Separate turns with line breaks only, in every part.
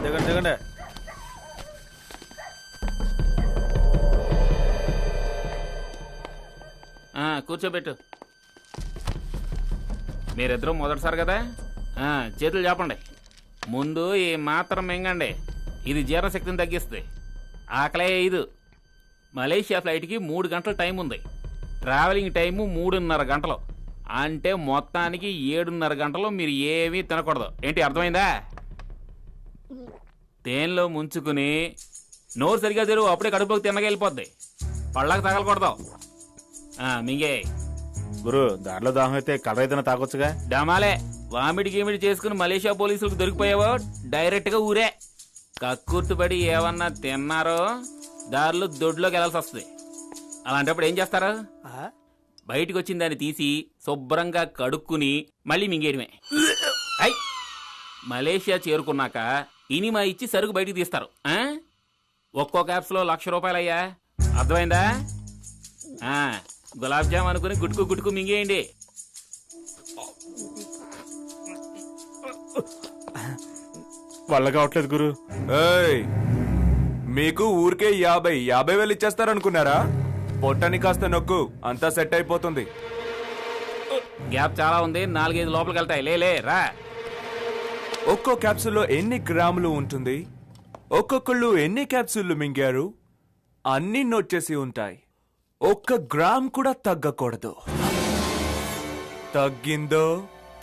దిగండి దిగండి.
కూర్చోబెట్టు. మీరిద్దరూ మొదటిసారి కదా, చేతులు చెప్పండి. ముందు ఈ మాత్రం మింగండి, ఇది జీర్ణశక్తిని తగ్గిస్తుంది. ఆకలే ఇది. మలేషియా ఫ్లైట్కి 3 గంటల టైం ఉంది. ట్రావెలింగ్ టైము 3.5 గంటలు. అంటే మొత్తానికి 7.5 గంటలు మీరు ఏమీ తినకూడదు. ఏంటి అర్థమైందా? తేనెలో ముంచుకుని నోరు సరిగా తెరువు, అప్పుడే కడుపులోకి తిన్నగెళ్ళిపోద్ది. పళ్ళకి తగలకూడదు. మింగే.
గురు దారిలో దాహం అయితే కర్రైతేనే తాగొచ్చుగా.
డమాలే వామిడి గీమిడి చేసుకుని మలేషియా పోలీసులకు దొరికిపోయావో డైరెక్ట్ గా ఊరే. కక్కుర్తుపడి ఏమన్నా తిన్నారో దారిలో దొడ్లోకి వెళ్లాల్సి వస్తుంది. అలాంటప్పుడు ఏం చేస్తారా? బయటికి వచ్చిన దాన్ని తీసి శుభ్రంగా కడుక్కుని మళ్ళీ మింగేయడమే. అయ్ మలేషియా చేరుకున్నాక ఇనిమా ఇచ్చి సరుకు బయటికి తీస్తారు. ఒక్కో క్యాప్స్ లో ₹1,00,000 అయ్యా. అర్థమైందా? గులాబ్ జామ్ అనుకుని గుట్టుకు గుట్టుకు మింగేయండి.
వల్ల కావట్లేదు గురు.
మీకు ఊరికే 50,000 ఇచ్చేస్తారనుకున్నారా? పొట్టని కాస్త నొక్కు, అంతా సెట్ అయిపోతుంది.
గ్యాప్ చాలా ఉంది, 4-5 లోపలికి వెళ్తాయి. లే రా.
ఒక్కో క్యాప్సూల్లో ఎన్ని గ్రాములు ఉంటుంది, ఒక్కొక్కళ్ళు ఎన్ని క్యాప్సూళ్లు మింగారు అన్ని నోట్ చేసి ఉంటాయి. 1 గ్రామ్ కూడా తగ్గకూడదు. తగ్గిందో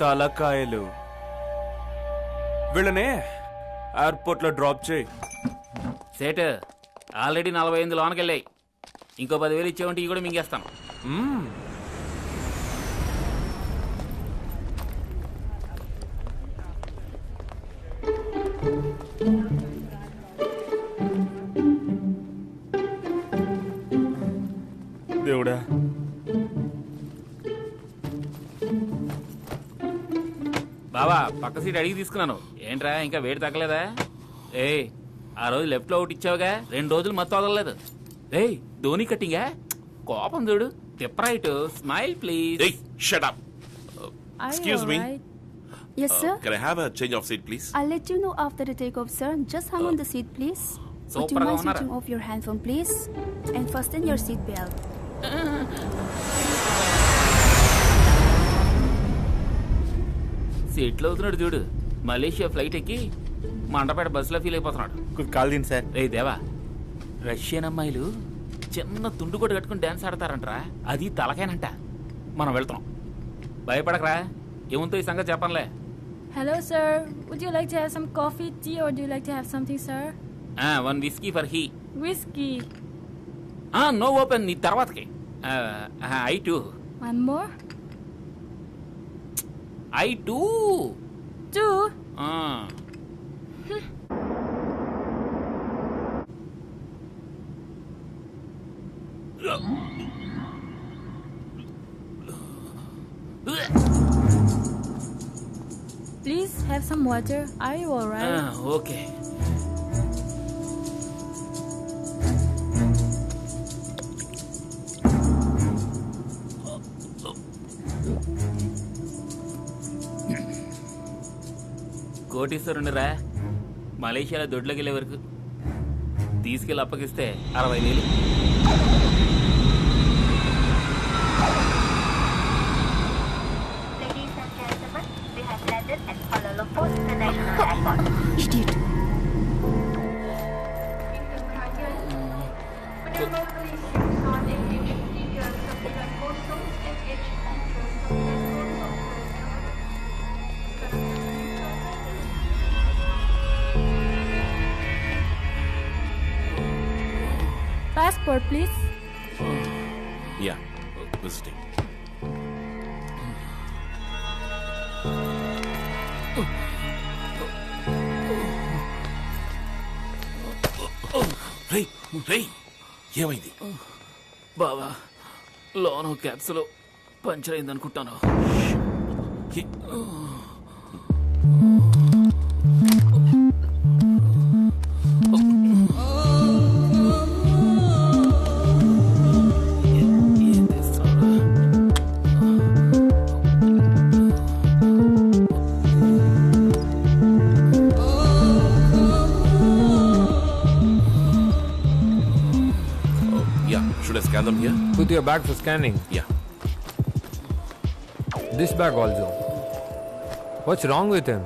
తలకాయలు. వీళ్ళనే ఎయిర్పోర్ట్ లో డ్రాప్ చేయి.
సేట్ ఆల్రెడీ 48 లోనకి వెళ్ళాయి. ఇంకో 10,000 ఇచ్చేవంటే ఇవి కూడా మింగేస్తాను.
దేవుడా,
బావా పక్క సీట్ అడిగి తీసుకున్నాను. ఏంట్రా ఇంకా వేడి తగ్గలేదా? ఆ రోజు లెఫ్ట్ లో ఒకటి ఇచ్చావుగా, 2 రోజులు మొత్తం వదలలేదు. ధోని కట్టింగా కోపం చూడు. తిప్పరైట్. Smile please.
Shut up. Excuse me.
Yes, sir.
Can I have a change of seat, please?
I'll let you know after the takeoff, sir. Just hang on the seat, please. Would you
Super
mind switching off your handphone, please? And fasten your seat belt.
సీట్లో అవుతున్నాడు చూడు. Malaysia flight ఎక్కి మండపేట బస్సులో feel అయిపోతున్నాడు.
Call దీని sir.
దేవా, Russian అమ్మాయిలు చిన్న తుండుకోట కట్టుకుని డాన్స్ ఆడతారంటరా. అది తలకేనంట. మనం వెళ్తున్నాం. భయపడకరా. ఏముందో ఈ సంగతి చెప్పనులే.
Hello, sir. Would you like to have some coffee, tea, or do you like to have something, sir?
1 whiskey for he.
Whiskey.
No open. నీ తర్వాతకి. I too.
One more?
I too.
2? Please have some water. Are you alright?
Okay. కోటీశ్వరునిరా. మలేషియాలో దొడ్లోకి వెళ్ళే వరకు తీసుకెళ్ళి అప్పగిస్తే 60,000.
Idiot.
Passport, please.
Yeah, visiting. రేయ్, ఏమైంది?
బావా, లోనో క్యాప్సులో పంచర్ అయింది అనుకుంటాను.
Should I scan them here?
Put your bag for scanning.
Yeah.
This bag also. What's wrong with him?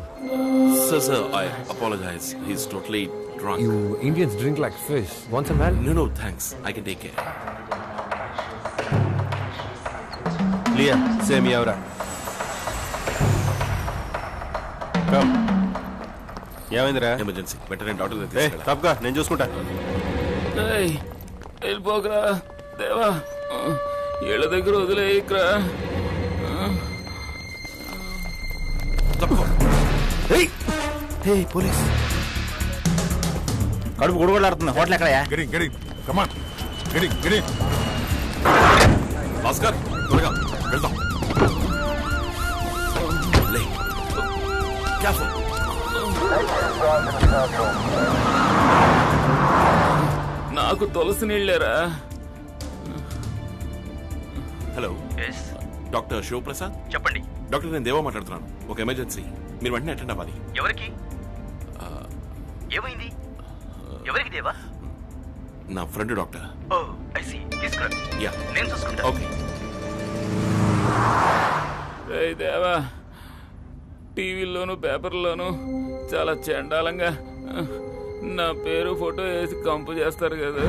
Sir, I apologize. He's totally drunk.
You Indians drink like fish. Want some help?
No, thanks. I can take care.
లియా same ఎవరా come ఏమైందిరా
Emergency. Better doctor than
a
this.
తప్పగా నేను చూసుకుంటా
ఏయ్, వెళ్ళిపోకరా దేవా, ఏళ్ళ దగ్గర వదిలేయకరా.
పోలీస్ కడుపు గుడగొడలాడుతుంది. హోటల్ ఎక్కడయా?
భాస్కర్ త్వరగా వెళ్దాం. లే. Careful.
నాకు తులసి నీళ్ళేరా.
హలో డాక్టర్ శివప్రసాద్
చెప్పండి.
డాక్టర్ నేను దేవా మాట్లాడుతున్నాను. ఒక ఎమర్జెన్సీ, మీరు వెంటనే అటెండ్ అవ్వాలి.
ఎవరికి? ఏమైంది? ఎవరికి దేవా?
నా friend doctor.
Oh I see. తీసుకురా.
యా
నేను చూసుకుంటా.
ఓకే.
ఏయ్ దేవా, టీవీల్లోనూ పేపర్లోనూ చాలా చండాలంగా నా పేరు ఫోటో వేసి కంపు చేస్తారు కదా.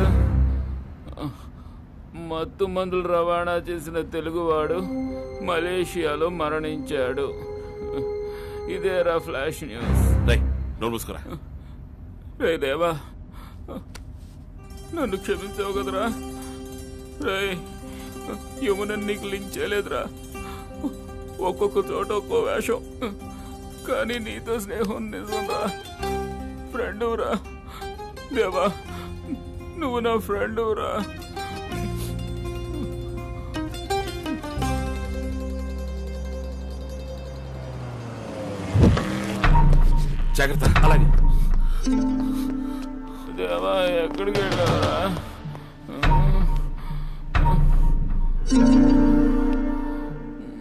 మత్తు మందులు రవాణా చేసిన తెలుగువాడు మలేషియాలో మరణించాడు. ఇదేరా ఫ్లాష్ న్యూస్.
రై నోరు మూసుకురా.
రే దేవా, నన్ను క్షమించావు కదరా. రే యమున నీకు లింక్ చేయలేదురా. ఒక్కొక్క చోట ఒక్కో వేషం, కానీ నీతో స్నేహం నిజంరా. ఫ్రెండురా దేవా, నువ్వు నా ఫ్రెండురా.
జాగ్రత్త. అలాగే.
దేవా ఎక్కడికి వెళ్ళావరా?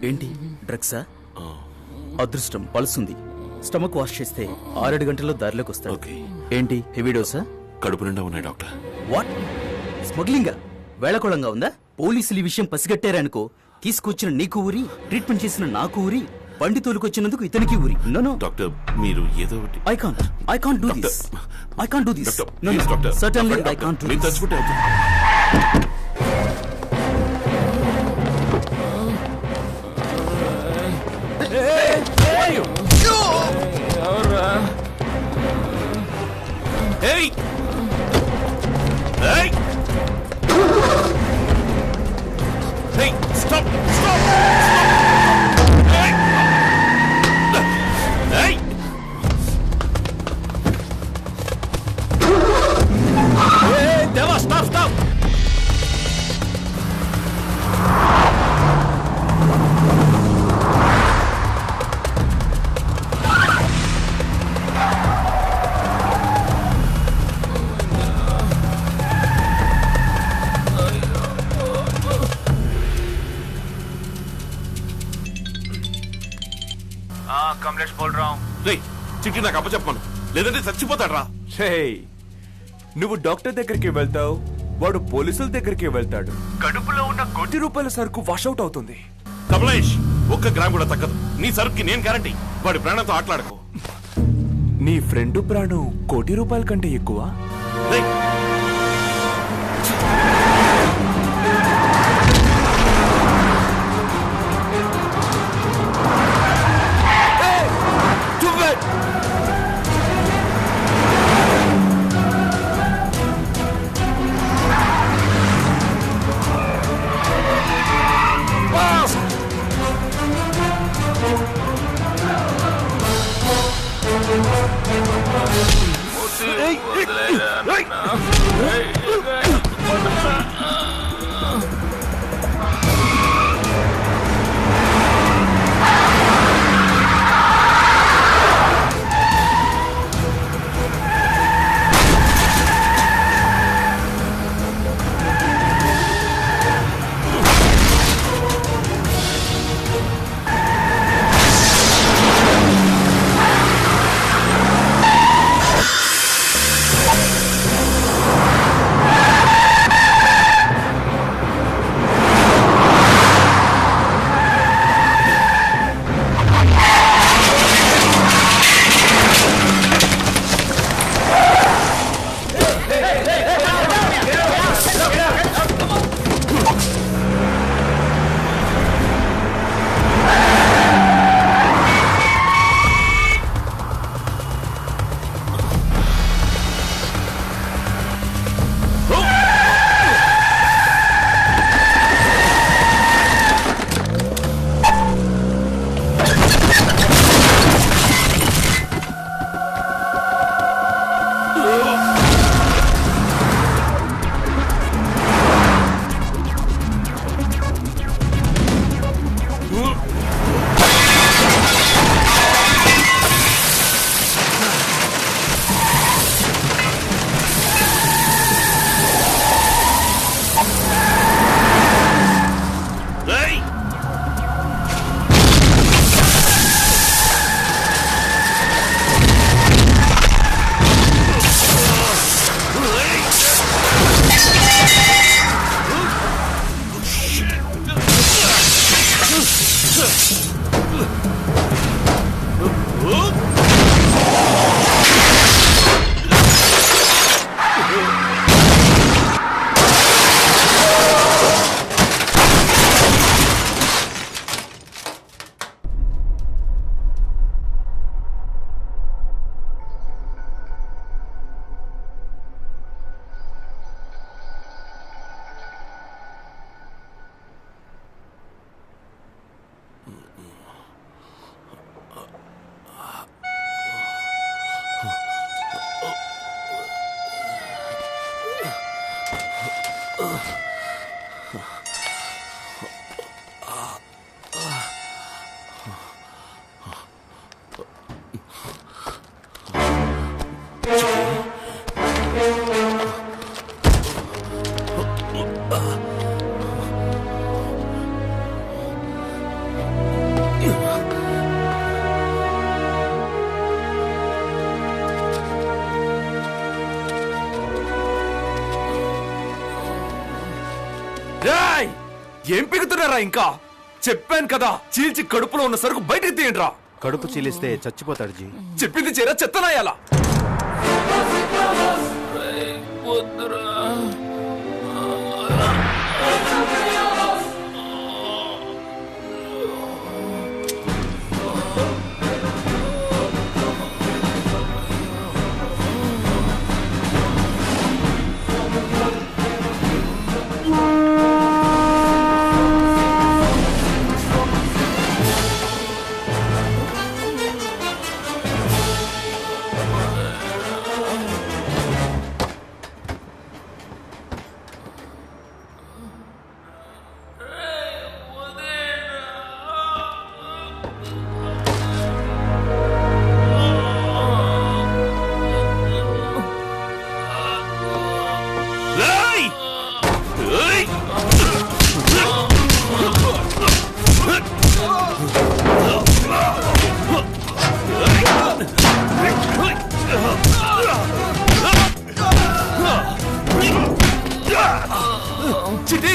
ఏంటి డ్రగ్సా? అదృష్టం పలుసుంది. స్టమక్ వాష్ చేస్తే 6-7 గంటల్లో దారిలోకి వస్తాడు.
ఓకే.
ఏంటి హెవీ డోసా?
కడుపు నిండా ఉన్నాయి డాక్టర్.
వాట్? స్మగ్లింగా? వేళకోళంగా ఉందా? పోలీసులు ఈ విషయం పసిగట్టారనుకో, తీసుకొచ్చిన నీకు ఊరి, ట్రీట్మెంట్ చేసిన నాకు ఊరి, బండి తోలుకొచ్చినందుకు ఇతనికి ఊరి. నో నో
డాక్టర్ మీరు ఏదో ఒకటి.
I can't do this. I can't do this.
Doctor
No,
please
no.
Doctor.
Certainly I can't do
మీరు
this.
తలుచుకుంటే అవుతుంది.
ఎవర్రా?
Hey! Hey! Hey! Stop! Stop! Hey! Hey! Hey! Deva, stop! Stop!
Kamlesh बोल रहा हूँ.
రేయ్ చిట్టి నాకు అప్పచెప్పను, లేదంటే చచ్చిపోతాడు రా.
రేయ్ నువ్వు డాక్టర్ దగ్గరికి వెళ్తావు, వాడు పోలీసుల దగ్గరికి వెళ్తాడు. కడుపులో ఉన్న ₹1,00,00,000 సరుకు వాషౌట్ అవుతుంది.
కమలేష్, 1 గ్రామ్ కూడా తగ్గదు. నీ సరుకుకి నేను గ్యారంటీ. వాడి ప్రాణంతో ఆటలాడకు.
నీ ఫ్రెండ్ ప్రాణం ₹1,00,00,000 కంటే ఎక్కువ.
రేయ్
వదిలేరా?
రేయ్! ఏం పిగుతున్నారా ఇంకా? చెప్పాను కదా, చీల్చి కడుపులో ఉన్న సరుకు బయటికి తీయండిరా.
కడుపు చీలిస్తే చచ్చిపోతాడు జీ.
చెప్పింది చేరా, చెత్తనాయాలా? చిటి!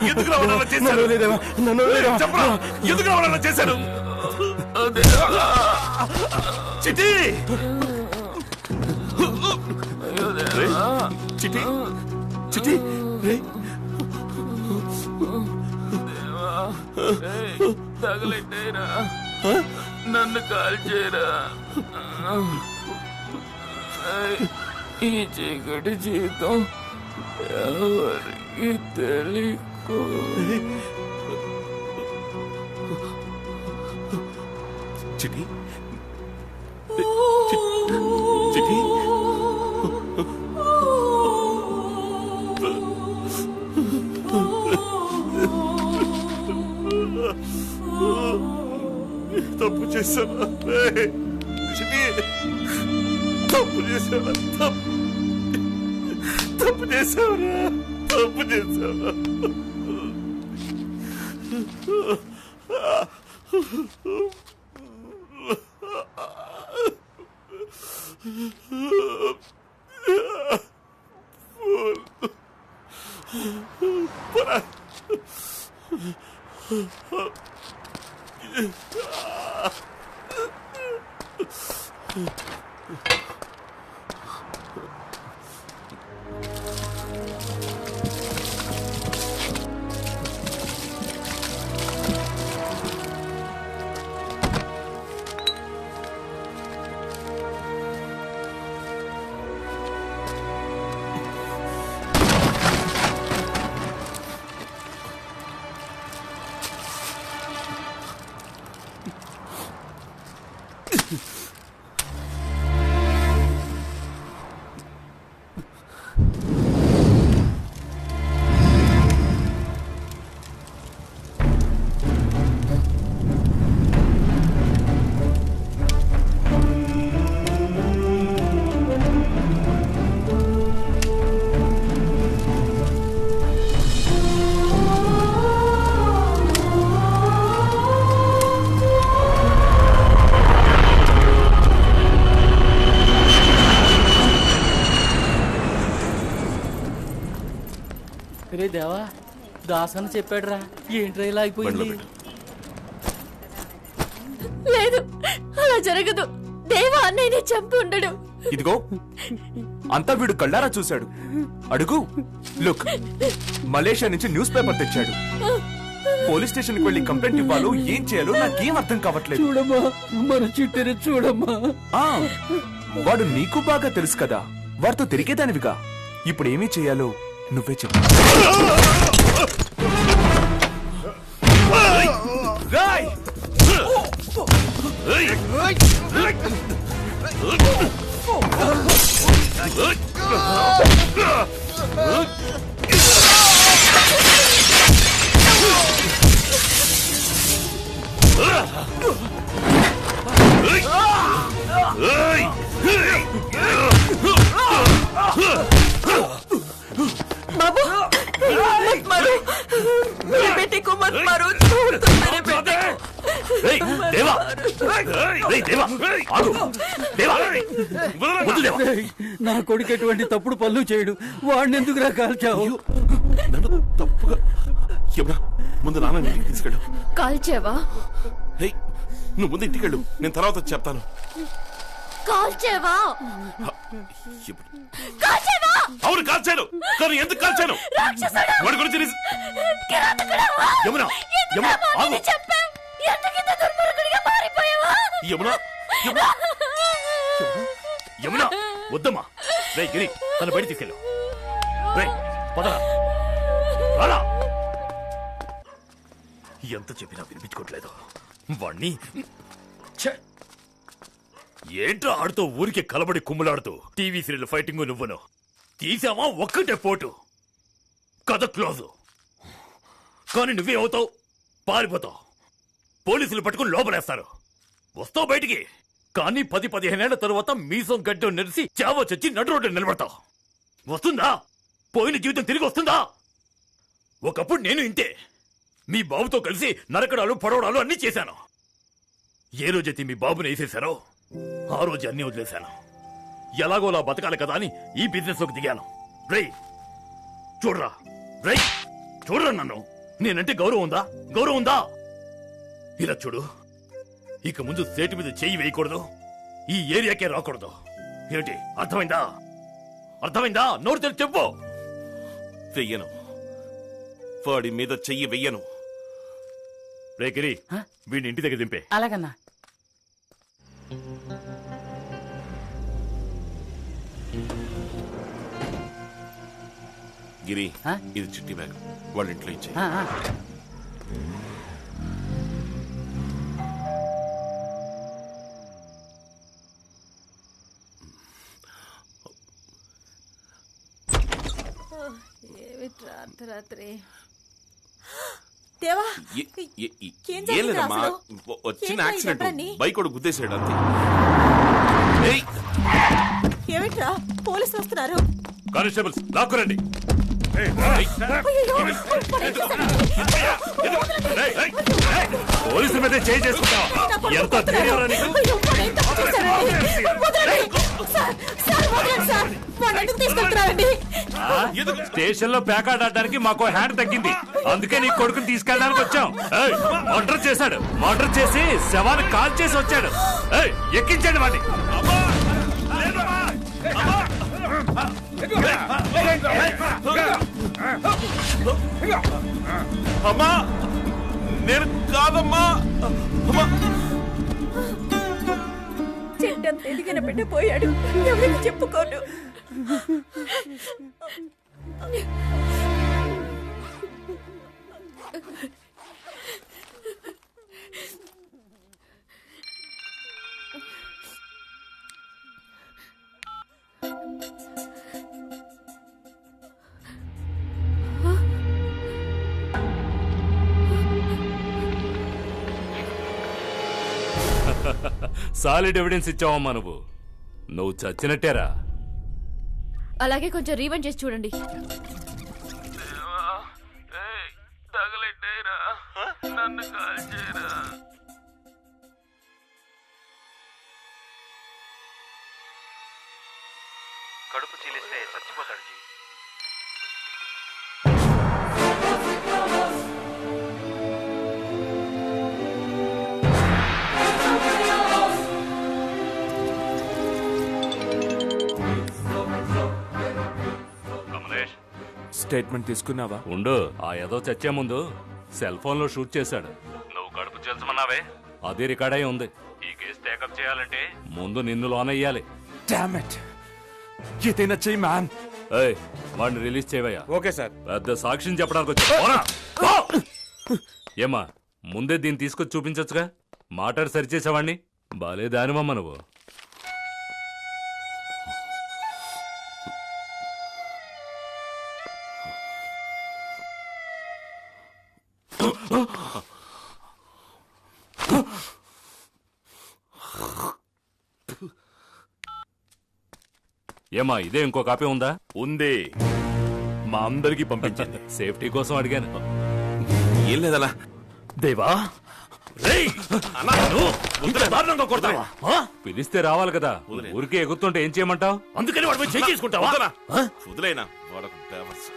ఎందుకు రావాలన్నా చేశారు? చెప్పరా, ఎందుకు రావాలన్నా చేశారు? చిటి! చిటి! చిటి!
తగలెట్టేరా, నన్ను కాల్ చేయరా. ఈ చీకటి జీవితం ఎవరికి తెలియకు.
చిటి! చిటి! తప్పు చేశానా? చిటి! తప్పు చేశానా? తప్పు చేశావురా, తప్పు చేశావా?
రే దేవా, దాసని చెప్పాడురా. ఏంట్రా ఇలా అయిపోయింది?
లేదు, అలా జరగదు. దేవా అన్నయ్యని చంపి ఉండడు.
ఇదిగో అంతా వీడు కళ్ళారా చూశాడు. అడుగు. లుక్, మలేషియా నుంచి న్యూస్ పేపర్ తెచ్చాడు. పోలీస్ స్టేషన్ కి వెళ్లి కంప్లైంట్ ఇవ్వాలో ఏం చేయాలో నాకేం అర్థం కావట్లేదు.
చూడమ్మా, మన చుట్టూరు చూడమ్మా.
వాడు నీకు బాగా తెలుసు కదా, వాడితో తిరిగేదానివిగా. ఇప్పుడు ఏమీ చేయాలో నువ్వే చెప్పు. రాయ్!
बाबू मत मारो, मेरे बेटे को मत मारो, छोड़ दो मेरे बेटे को.
దేవా దేవా ఆగు. దేవా వద్దు దేవా.
నా కొడుకు ఎటువంటి తప్పుడు పనులు చేయడు, వాడిని ఎందుకు కాల్చావు?
నన్ను తప్పుగా యమునా, ముందు నాన్న ఇంటికి తీసుకెళ్ళు.
కాల్చేవా?
నువ్వు ముందు ఇంటికి వెళ్ళు, నేను తర్వాత వచ్చి చెప్తాను.
కాల్చేవా?
అవును కాల్చాను, కానీ ఎందుకు కాల్చాను? వాడి గురించి యమునా యమునా ఆగు. యమునా యమునా వద్దమ్మా. రే గిరి, తన బయట తీసుకెళ్ళు. రే పదరా, రారా. ఎంత చెప్పినా వినిపించుకోవట్లేదు వాణ్ణి. ఏంట్రా ఆడుతూ ఊరికి కలబడి కుమ్ములాడుతూ టీవీ సీరియల్ ఫైటింగ్ నువ్వును తీసావా? ఒక్కటే పోటు, కథ క్లోజు. కానీ నువ్వే అవుతావు, పారిపోతావు. పోలీసులు పట్టుకుని లోపలేస్తారు. వస్తావు బయటికి, కానీ 10-15 ఏళ్ల తరువాత మీసం గడ్డం నెరిసి చావో చచ్చి నడు రోడ్డు నిలబడతావు. వస్తుందా? పోయిన జీవితం తిరిగి వస్తుందా? ఒకప్పుడు నేను ఇంతే, మీ బాబుతో కలిసి నరకడాలు పొడవడాలు అన్నీ చేశాను. ఏ రోజైతే మీ బాబుని వేసేశారో ఆ రోజు అన్నీ వదిలేశాను. ఎలాగోలా బతకాలి కదా అని ఈ బిజినెస్ లోకి దిగాను. రేయ్ చూడరా, రేయ్ చూడరా, నన్ను నేనంటే గౌరవం ఉందా? గౌరవం ఉందా? ఇలా చూడు, ఇక ముందు సేటు మీద చెయ్యి వేయకూడదు, ఈ ఏరియాకే రాకూడదు. ఏంటి అర్థమైందా? అర్థమైందా? నోరు తెరిచి చెప్పు. వెయ్యను, వాడి మీద చెయ్యి వెయ్యను. రే గిరి, వీడిని ఇంటి దగ్గర దింపే.
అలాగన్నా.
గిరి, ఇది చిట్టి బ్యాగ్, వాళ్ళ ఇంట్లో ఇచ్చే.
రాత్రి
ఏం లేదమ్మా, వచ్చిన యాక్సిడెంట్, బైక్ కూడా గుద్దేశాడు అంతే.
ఏమిట్రా, పోలీసులు వస్తున్నారు.
కానిస్టేబుల్స్ లాక్కురండి. పోలీసుల మీద చేయి చేసుకుంటావా? ఎంత ధైర్యం నీకు?
స్టేషన్ లో పేకాడడానికి మాకు హ్యాండ్ తగ్గింది, అందుకే నీ కొడుకుని తీసుకెళ్ళడానికి వచ్చాం. మర్డర్ చేశాడు, మర్డర్ చేసి శవాన్ని కాల్ చేసి వచ్చాడు. ఎక్కించండి వాడిని.
అమ్మా నేను కాదమ్మా.
చెట్టంత ఎదిగిన బిడ్డ పోయాడు, ఎవరికి చెప్పుకోను.
Solid evidence ఇచ్చావమ్మా. నువ్వు చచ్చినట్టేరా.
అలాగే కొంచెం రీవైండ్ చేసి చూడండి.
కడుపు చీలిస్తే చచ్చిపోతాడు జీ.
స్టేట్మెంట్ తీసుకున్నావా?
ఉండు, ఆ ఏదో చచ్చే ముందు సెల్ ఫోన్ లో షూట్ చేశాడు. నువ్వు కడుపు చేల్చమన్నావే, అది రికార్డ్ అయి ఉంది. ఈ కేసు టేకప్ చేయాలంటే ముందు నిన్ను లోనయ్యాలి.
డామ్ ఇట్, ఏదైనా చెయ్యి మ్యాన్.
ఏయ్, వాడిని రిలీజ్ చేయవయ్యా.
Okay sir.
పెద్ద సాక్ష్యం చెప్పడానికి వచ్చా. ఏమా, ముందే దీన్ని తీసుకొచ్చి చూపించొచ్చుగా. మాట్లాడి సరిచేసావాణ్ణి. బాలే దానివమ్మ నువ్వు. ఏమా, ఇదే ఇంకో కాపీ ఉందా?
ఉంది, మా అందరికి పంపించండి.
సేఫ్టీ కోసం అడిగాను.
ఏం లేదలా. దేవా, రేయ్, అన్నా, నువ్వు ఇంత దారుణంగా కొడతావా?
పిలిస్తే రావాలి కదా. ఊరికే ఎగురుతుంటే ఏం చేయమంటావు?
అందుకని వాడు చేయి చేసుకుంటావా?
వదిలేనా వాడకు పేపర్స్.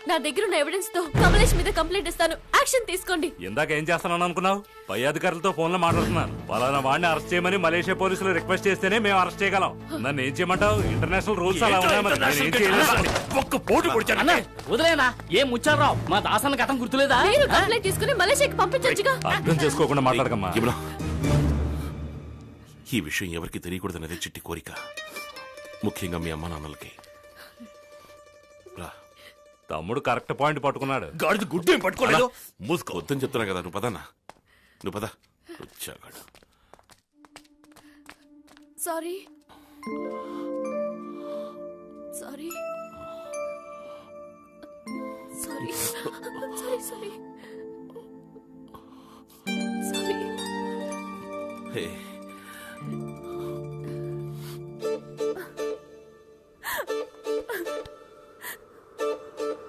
నా దగ్గర ఉన్న ఎవిడెన్స్ తో కమలేష్ మీద కంప్లైంట్ ఇస్తాను. యాక్షన్ తీసుకోండి.
ఇందాక ఏం చేస్తానని అనుకున్నావు? పై అధికారులతో ఫోన్ లో మాట్లాడుతున్నాను. పలానా వాడిని అరెస్ట్ చేయమని మలేషియా పోలీసులు రిక్వెస్ట్ చేస్తేనే మేము అరెస్ట్ చేయగలం. నన్ను ఏం చేయమంటావు? ఇంటర్నేషనల్ రూల్స్ అలా ఉన్నాయి. మరి నేను ఏం చేయలేదు.
ఒక్క పోటు పొడిచాను.
వదిలేనా? ఏం ముచ్చారావు, మా దాసన్న కథం గుర్తులేదా?
మీరు కంప్లైంట్ తీసుకుని మలేషియాకి పంపించొచ్చుగా.
అర్థం చేసుకోకుండా మాట్లాడకమ్మా.
ఈ విషయం ఎవరికి తెలియకూడదన్నదే చిట్టి కోరిక, ముఖ్యంగా మీ అమ్మ నాన్నలకి.
తమ్ముడు కరెక్ట్ పాయింట్ పట్టుకున్నాడు.
గాడిద గుడ్డు ఏం పట్టుకోలేదు.
మూసుకో, వద్దని చెప్తున్నా కదా. నువ్వు పదన్నా, నువ్వు పద. వచ్చాగాడు.
Sorry sorry sorry sorry sorry sorry.
హే